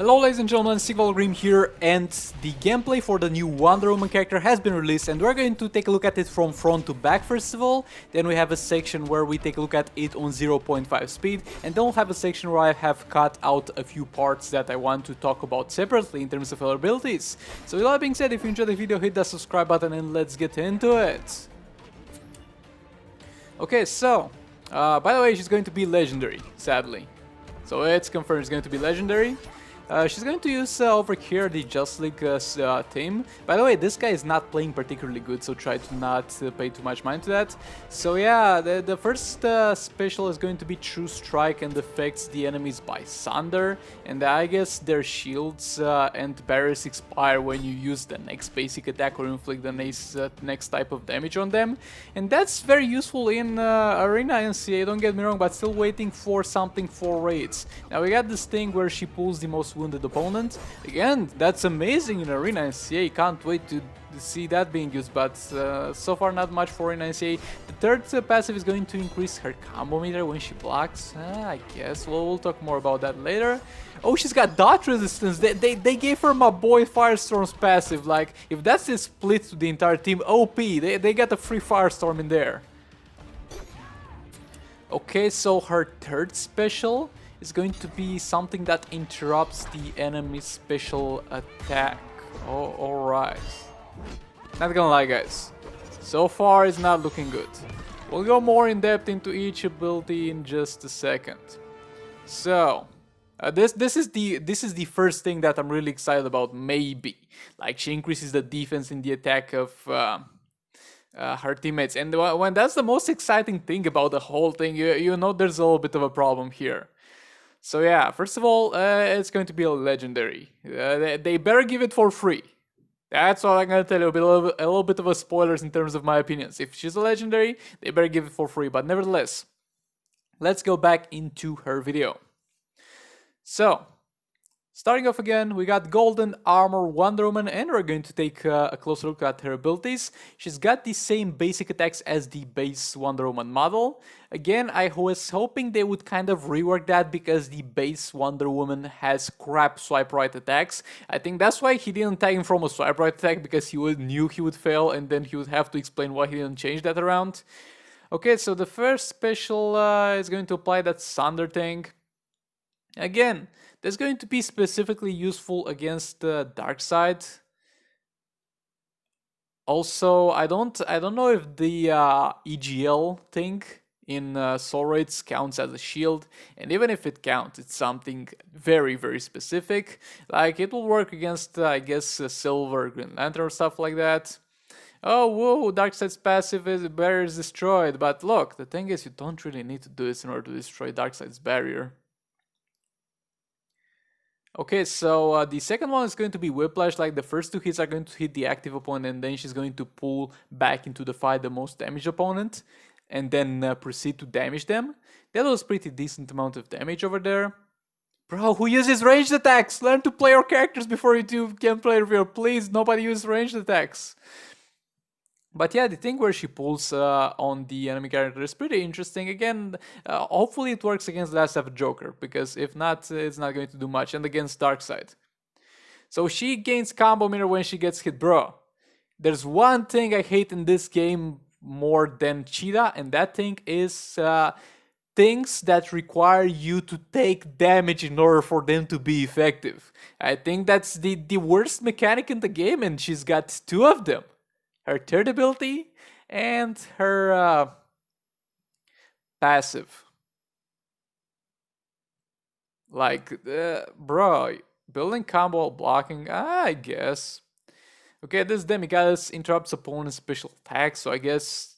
Hello ladies and gentlemen, thewierdguy here, and the gameplay for the new Wonder Woman character has been released, and we're going to take a look at it from front to back first of all. Then we have a section where we take a look at it on 0.5 speed, and then we'll have a section where I have cut out a few parts that I want to talk about separately in terms of other abilities. So with that being said, if you enjoyed the video, hit that subscribe button and let's get into it. Okay, so, by the way, she's going to be legendary, sadly. So it's confirmed it's going to be legendary. She's going to use over here the Just League team. By the way, this guy is not playing particularly good, so try to not pay too much mind to that. So yeah, the first special is going to be True Strike and affects the enemies by Thunder. And I guess their shields and barriers expire when you use the next basic attack or inflict the next type of damage on them. And that's very useful in Arena NCA, don't get me wrong, but still waiting for something for raids. Now we got this thing where she pulls the most wounded opponent. Again, that's amazing in Arena NCA, can't wait to see that being used, but so far not much for Arena NCA. The third passive is going to increase her combo meter when she blocks, I guess. Well, we'll talk more about that later. Oh, she's got dodge resistance. They gave her my boy Firestorm's passive. Like, if that's a split to the entire team, OP, they got a free Firestorm in there. Okay, so her third special is going to be something that interrupts the enemy's special attack. Oh, alright. Not gonna lie, guys. So far, it's not looking good. We'll go more in depth into each ability in just a second. So, this is the first thing that I'm really excited about. Maybe, like, she increases the defense in the attack of her teammates, and when that's the most exciting thing about the whole thing, you know there's a little bit of a problem here. So yeah, first of all, it's going to be a legendary. They better give it for free. That's all I'm gonna tell you. A little bit of a spoilers in terms of my opinions. If she's a legendary, they better give it for free. But nevertheless, let's go back into her video. So, starting off again, we got Golden Armor Wonder Woman, and we're going to take a closer look at her abilities. She's got the same basic attacks as the base Wonder Woman model. Again, I was hoping they would kind of rework that because the base Wonder Woman has crap swipe right attacks. I think that's why he didn't tag him from a swipe right attack, because he knew he would fail, and then he would have to explain why he didn't change that around. Okay, so the first special is going to apply that Thunder thing. Again, that's going to be specifically useful against the dark side. Also, I don't know if the EGL thing in Soul Raids counts as a shield, and even if it counts, it's something very, very specific. Like, it will work against, I guess, Silver, Green Lantern, or stuff like that. Oh, whoa, Darkseid's passive barrier is destroyed. But look, the thing is, you don't really need to do this in order to destroy Darkseid's barrier. Okay, so the second one is going to be Whiplash. Like, the first two hits are going to hit the active opponent, and then she's going to pull back into the fight the most damaged opponent, and then proceed to damage them. That was pretty decent amount of damage over there. Bro, who uses ranged attacks? Learn to play your characters before you do gameplay review. Please, nobody uses ranged attacks. But yeah, the thing where she pulls on the enemy character is pretty interesting. Again, hopefully it works against Last Ever Joker, because if not, it's not going to do much, and against Darkseid. So she gains combo meter when she gets hit, bro. There's one thing I hate in this game more than Cheetah, and that thing is things that require you to take damage in order for them to be effective. I think that's the worst mechanic in the game, and she's got two of them. Her third ability and her passive. Like, bro, building combo while blocking, I guess. Okay, this Demigoddess interrupts opponent's special attack, so I guess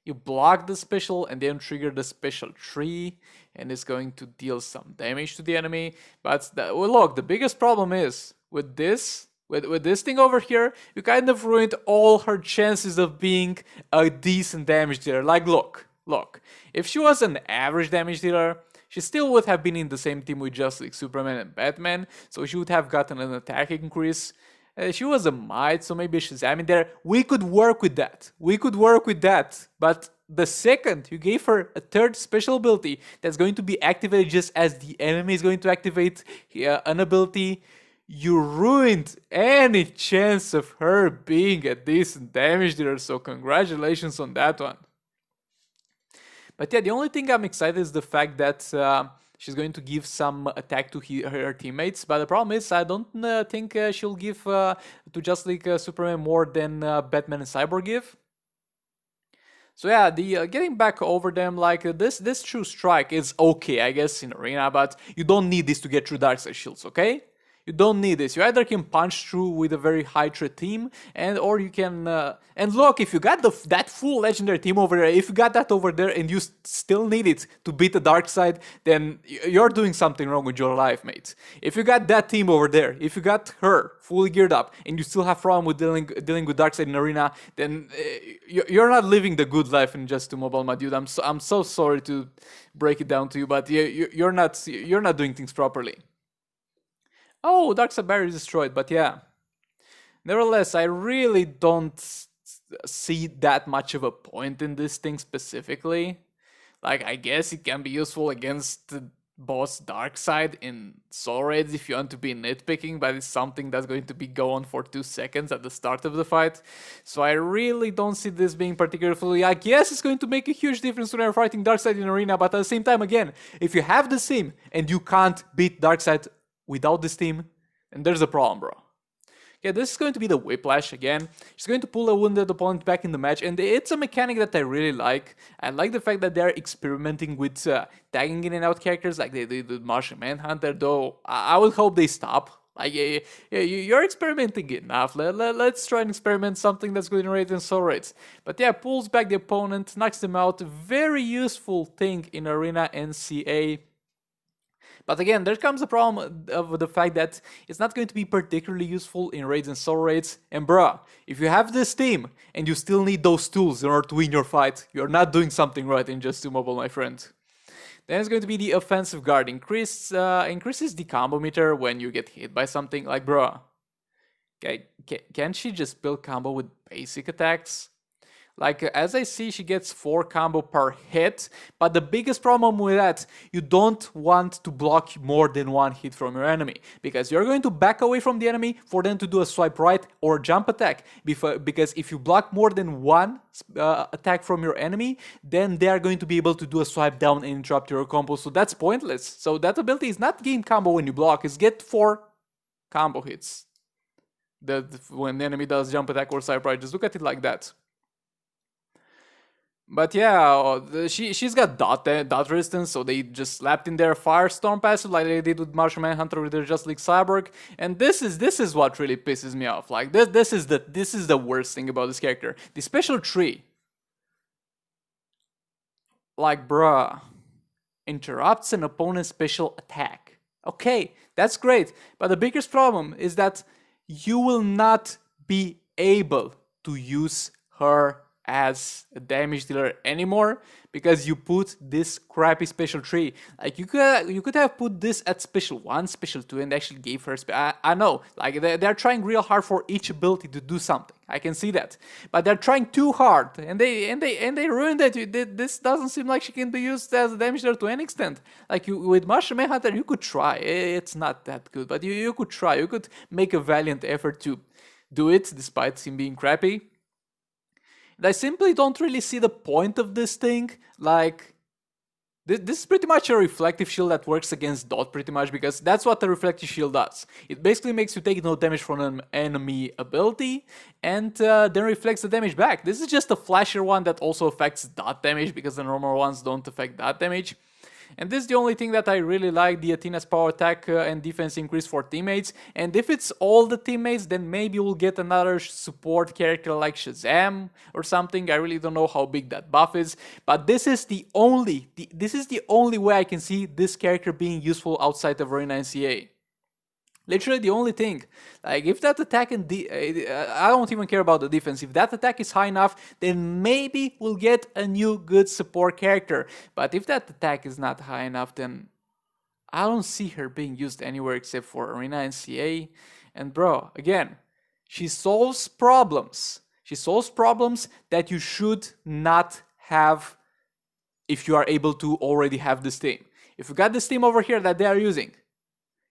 you block the special and then trigger the special tree, and it's going to deal some damage to the enemy. But well, look, the biggest problem is with this. With this thing over here, you kind of ruined all her chances of being a decent damage dealer. Like, look, if she was an average damage dealer, she still would have been in the same team with Justice League, Superman, and Batman, so she would have gotten an attack increase. She was a Might, so maybe Shazam in there. We could work with that. But the second you gave her a third special ability that's going to be activated just as the enemy is going to activate an ability, you ruined any chance of her being a decent damage dealer, so congratulations on that one. But yeah, the only thing I'm excited is the fact that she's going to give some attack to her teammates. But the problem is, I don't think she'll give to Just League Superman more than Batman and Cyborg give. So yeah, the getting back over them, like this True Strike is okay, I guess, in Arena, but you don't need this to get through Darkseid shields, okay? You don't need this. You either can punch through with a very high threat team, or you can. And look, if you got that full legendary team over there, if you got that over there, and you still need it to beat the Darkseid, then you're doing something wrong with your life, mate. If you got that team over there, if you got her fully geared up, and you still have problem with dealing with Darkseid in Arena, then you're not living the good life in Just 2 Mobile, my dude. I'm so sorry to break it down to you, but you're not doing things properly. Oh, Darkseid barrier is destroyed, but yeah. Nevertheless, I really don't see that much of a point in this thing specifically. Like, I guess it can be useful against the boss Darkseid in Soul Raids if you want to be nitpicking, but it's something that's going to be going for 2 seconds at the start of the fight. So I really don't see this being particularly... I guess it's going to make a huge difference when you're fighting Darkseid in Arena, but at the same time, again, if you have the sim and you can't beat Darkseid without this team, and there's a problem, bro. Okay, this is going to be the Whiplash again. She's going to pull a wounded opponent back in the match, and it's a mechanic that I really like. I like the fact that they're experimenting with tagging in and out characters like they did with Martian Manhunter, though I would hope they stop. Like, you're experimenting enough. Let's try and experiment something that's going to rate and Soul Raids. But yeah, pulls back the opponent, knocks them out. Very useful thing in Arena NCA. But again, there comes the problem of the fact that it's not going to be particularly useful in raids and Soul Raids. And bruh, if you have this team and you still need those tools in order to win your fight, you're not doing something right in Just 2 Mobile, my friend. Then it's going to be the Offensive Guard. Increases the combo meter when you get hit by something. Like, bruh, can't she just build combo with basic attacks? Like, as I see, she gets 4 combo per hit, but the biggest problem with that, you don't want to block more than 1 hit from your enemy, because you're going to back away from the enemy for them to do a swipe right or jump attack, because if you block more than 1 attack from your enemy, then they are going to be able to do a swipe down and interrupt your combo, so that's pointless. So that ability is not gain combo when you block, it's get 4 combo hits. When the enemy does jump attack or swipe right, just look at it like that. But yeah, she's got dot resistance, so they just slapped in their Firestorm passive like they did with Martian Manhunter with their Just League Cyborg, and this is what really pisses me off. Like this is the worst thing about this character. The special tree, like, bruh, interrupts an opponent's special attack. Okay, that's great, but the biggest problem is that you will not be able to use her as a damage dealer anymore because you put this crappy special tree. Like, you could have put this at special 1, special 2, and actually gave her I know, like, they're trying real hard for each ability to do something. I can see that, but they're trying too hard, and they ruined it. This doesn't seem like she can be used as a damage dealer to any extent. Like, with Martian Manhunter, you could try. It's not that good, but you could try. You could make a valiant effort to do it despite him being crappy. And I simply don't really see the point of this thing. Like, this is pretty much a reflective shield that works against dot pretty much, because that's what the reflective shield does. It basically makes you take no damage from an enemy ability and then reflects the damage back. This is just a flasher one that also affects dot damage, because the normal ones don't affect dot damage. And this is the only thing that I really like, the Athena's power attack and defense increase for teammates. And if it's all the teammates, then maybe we'll get another support character like Shazam or something. I really don't know how big that buff is. But this is the only way I can see this character being useful outside of Arena NCA. Literally the only thing. Like, if that attack and I don't even care about the defense. If that attack is high enough, then maybe we'll get a new good support character. But if that attack is not high enough, then I don't see her being used anywhere except for Arena NCA. And bro, again, she solves problems. She solves problems that you should not have if you are able to already have this team. If you got this team over here that they are using,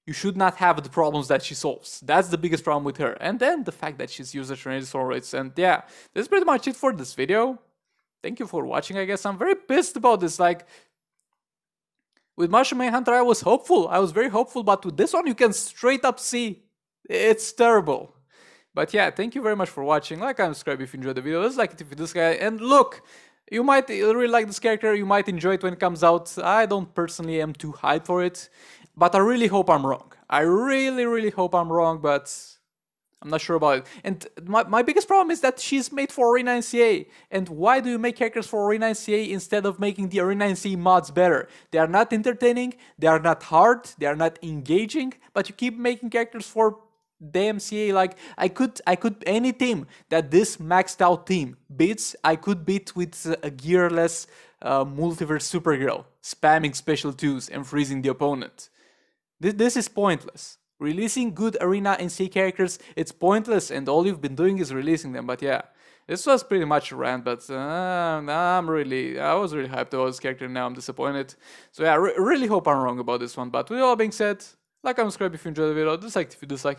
you should not have the problems that she solves. That's the biggest problem with her. And then the fact that she's user trained rates. And yeah, that's pretty much it for this video. Thank you for watching, I guess. I'm very pissed about this. Like, with Mushroom Manhunter, I was hopeful. I was very hopeful, but with this one, you can straight up see it's terrible. But yeah, thank you very much for watching. Like and subscribe if you enjoyed the video. Dislike it if you dislike it. And look, you might really like this character. You might enjoy it when it comes out. I don't personally am too hyped for it. But I really hope I'm wrong. I really hope I'm wrong, but I'm not sure about it. And my biggest problem is that she's made for Arena NCA. And why do you make characters for Arena NCA instead of making the Arena NCA mods better? They are not entertaining, they are not hard, they are not engaging, but you keep making characters for the MCA. Like, I could any team that this maxed out team beats, I could beat with a gearless multiverse Supergirl, spamming special 2s and freezing the opponent. This is pointless. Releasing good Arena NCA characters, it's pointless, and all you've been doing is releasing them. But yeah, this was pretty much a rant, but I was really hyped about this character, now I'm disappointed. So yeah, really hope I'm wrong about this one. But with all being said, like and subscribe if you enjoyed the video, dislike if you dislike it.